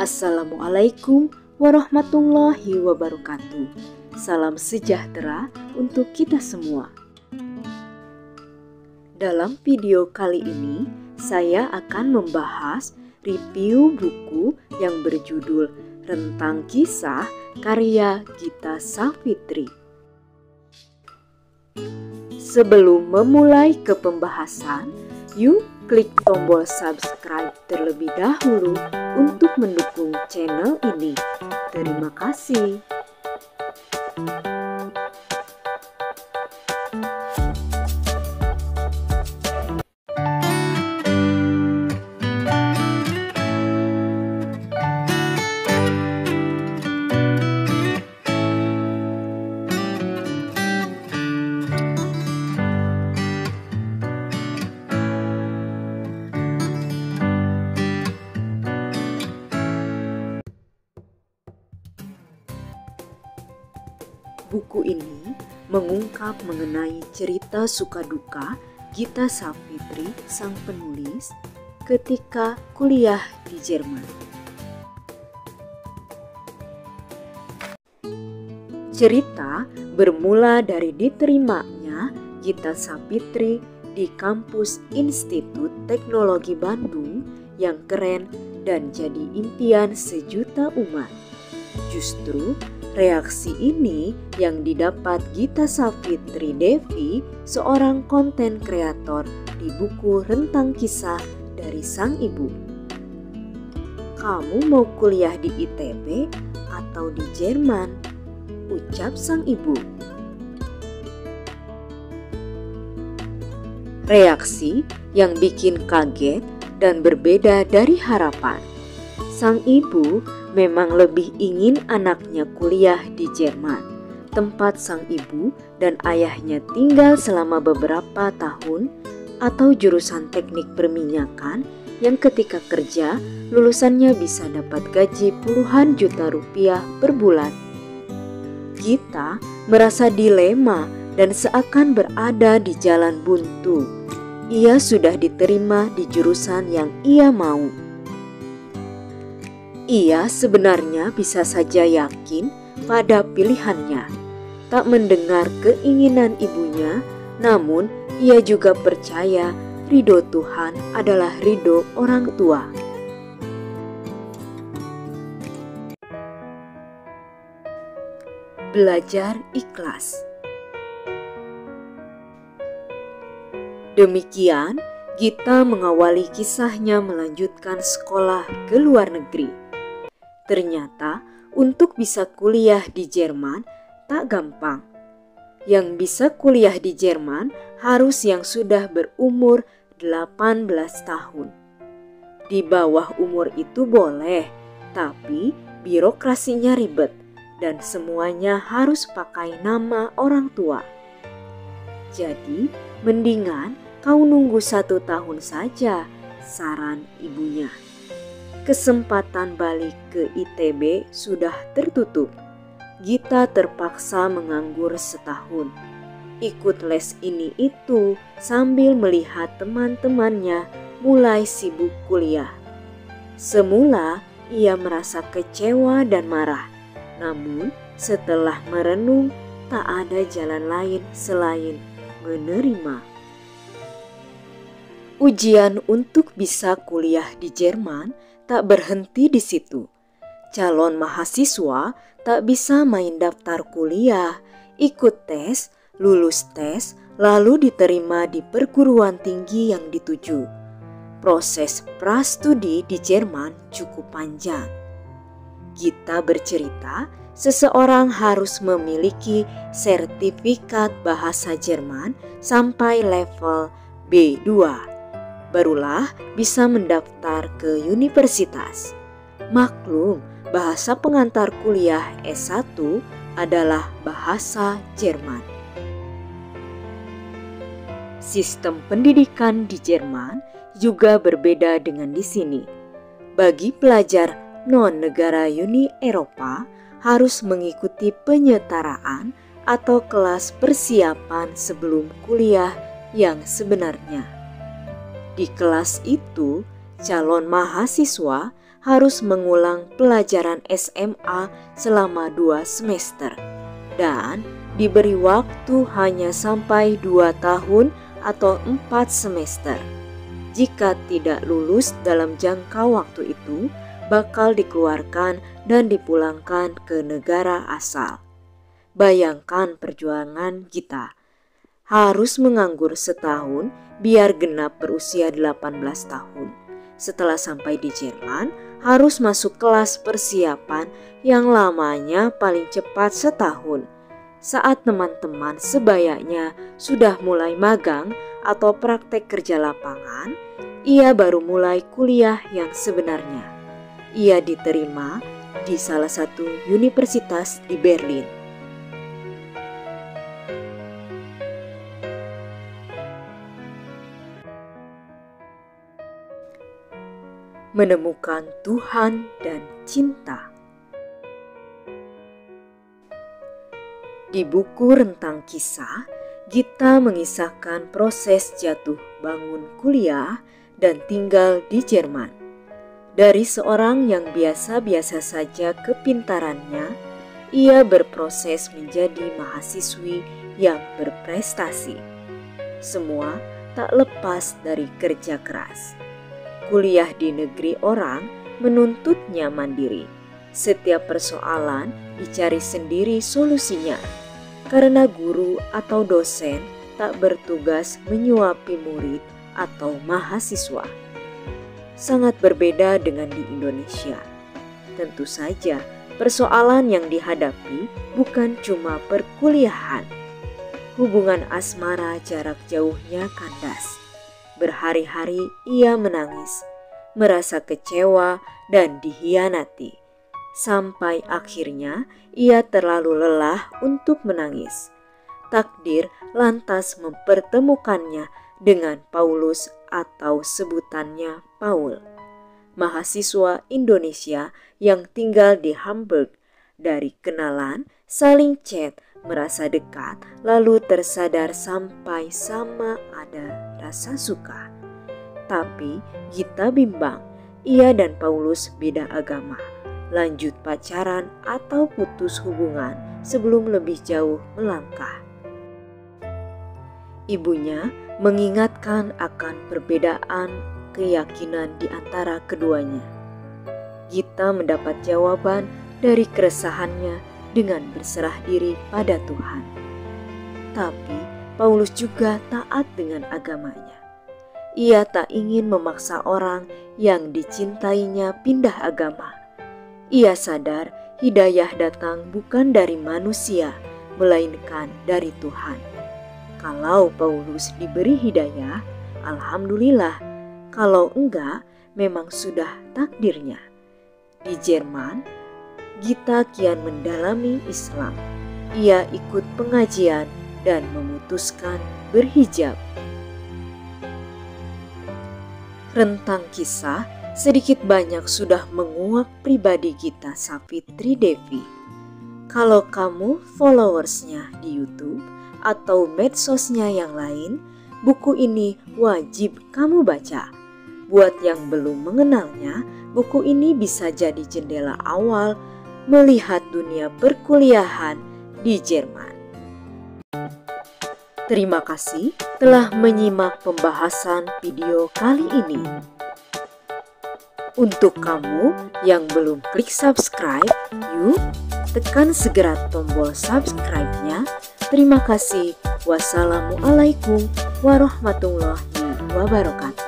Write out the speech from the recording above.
Assalamualaikum warahmatullahi wabarakatuh. Salam sejahtera untuk kita semua. Dalam video kali ini, saya akan membahas review buku yang berjudul Rentang Kisah karya Gita Savitri. Sebelum memulai ke pembahasan, yuk klik tombol subscribe terlebih dahulu untuk mendukung channel ini. Terima kasih. Buku ini mengungkap mengenai cerita suka duka Gita Savitri, sang penulis, ketika kuliah di Jerman. Cerita bermula dari diterimanya Gita Savitri di kampus Institut Teknologi Bandung yang keren dan jadi impian sejuta umat. Justru reaksi ini yang didapat Gita Savitri Devi, seorang konten kreator di buku Rentang Kisah dari Sang Ibu. "Kamu mau kuliah di ITB atau di Jerman?" ucap sang ibu. Reaksi yang bikin kaget dan berbeda dari harapan. Sang ibu memang lebih ingin anaknya kuliah di Jerman, tempat sang ibu dan ayahnya tinggal selama beberapa tahun, atau jurusan teknik perminyakan yang ketika kerja lulusannya bisa dapat gaji puluhan juta rupiah per bulan. Gita merasa dilema dan seakan berada di jalan buntu. Ia sudah diterima di jurusan yang ia mau. Ia sebenarnya bisa saja yakin pada pilihannya, tak mendengar keinginan ibunya, namun ia juga percaya ridho Tuhan adalah ridho orang tua. Belajar ikhlas. Demikian, Gita mengawali kisahnya melanjutkan sekolah ke luar negeri. Ternyata untuk bisa kuliah di Jerman tak gampang. Yang bisa kuliah di Jerman harus yang sudah berumur 18 tahun. Di bawah umur itu boleh, tapi birokrasinya ribet dan semuanya harus pakai nama orang tua. Jadi mendingan kau nunggu 1 tahun saja, saran ibunya. Kesempatan balik ke ITB sudah tertutup. Gita terpaksa menganggur setahun, ikut les ini itu sambil melihat teman-temannya mulai sibuk kuliah. Semula ia merasa kecewa dan marah, namun setelah merenung tak ada jalan lain selain menerima. Ujian untuk bisa kuliah di Jerman tak berhenti di situ. Calon mahasiswa tak bisa main daftar kuliah, ikut tes, lulus tes, lalu diterima di perguruan tinggi yang dituju. Proses prastudi di Jerman cukup panjang. Gita bercerita, seseorang harus memiliki sertifikat bahasa Jerman sampai level B2. Barulah bisa mendaftar ke universitas. Maklum, bahasa pengantar kuliah S1 adalah bahasa Jerman. Sistem pendidikan di Jerman juga berbeda dengan di sini. Bagi pelajar non-negara Uni Eropa harus mengikuti penyetaraan atau kelas persiapan sebelum kuliah yang sebenarnya. Di kelas itu, calon mahasiswa harus mengulang pelajaran SMA selama 2 semester dan diberi waktu hanya sampai 2 tahun atau 4 semester. Jika tidak lulus dalam jangka waktu itu, bakal dikeluarkan dan dipulangkan ke negara asal. Bayangkan perjuangan kita. Harus menganggur setahun biar genap berusia 18 tahun. Setelah sampai di Jerman, harus masuk kelas persiapan yang lamanya paling cepat setahun. Saat teman-teman sebayanya sudah mulai magang atau praktek kerja lapangan, ia baru mulai kuliah yang sebenarnya. Ia diterima di salah satu universitas di Berlin. Menemukan Tuhan dan cinta. Di buku Rentang Kisah, Gita mengisahkan proses jatuh bangun kuliah dan tinggal di Jerman. Dari seorang yang biasa-biasa saja kepintarannya, ia berproses menjadi mahasiswi yang berprestasi. Semua tak lepas dari kerja keras. Kuliah di negeri orang menuntutnya mandiri. Setiap persoalan dicari sendiri solusinya, karena guru atau dosen tak bertugas menyuapi murid atau mahasiswa. Sangat berbeda dengan di Indonesia. Tentu saja persoalan yang dihadapi bukan cuma perkuliahan. Hubungan asmara jarak jauhnya kandas. Berhari-hari ia menangis, merasa kecewa dan dihianati. Sampai akhirnya ia terlalu lelah untuk menangis. Takdir lantas mempertemukannya dengan Paulus atau sebutannya Paul, mahasiswa Indonesia yang tinggal di Hamburg. Dari kenalan, saling chat, merasa dekat, lalu tersadar sampai sama ada rasa suka. Tapi Gita bimbang, ia dan Paulus beda agama. Lanjut pacaran atau putus hubungan sebelum lebih jauh melangkah. Ibunya mengingatkan akan perbedaan keyakinan di antara keduanya. Gita mendapat jawaban dari keresahannya dengan berserah diri pada Tuhan. Tapi Paulus juga taat dengan agamanya. Ia tak ingin memaksa orang yang dicintainya pindah agama. Ia sadar hidayah datang bukan dari manusia, melainkan dari Tuhan. Kalau Paulus diberi hidayah, alhamdulillah. Kalau enggak, memang sudah takdirnya. Di Jerman, Gita kian mendalami Islam. Ia ikut pengajian dan memutuskan berhijab. Rentang kisah sedikit banyak sudah menguak pribadi Gita Savitri Devi. Kalau kamu followersnya di YouTube atau medsosnya yang lain, buku ini wajib kamu baca. Buat yang belum mengenalnya, buku ini bisa jadi jendela awal melihat dunia perkuliahan di Jerman. Terima kasih telah menyimak pembahasan video kali ini. Untuk kamu yang belum klik subscribe, yuk tekan segera tombol subscribe-nya. Terima kasih. Wassalamualaikum warahmatullahi wabarakatuh.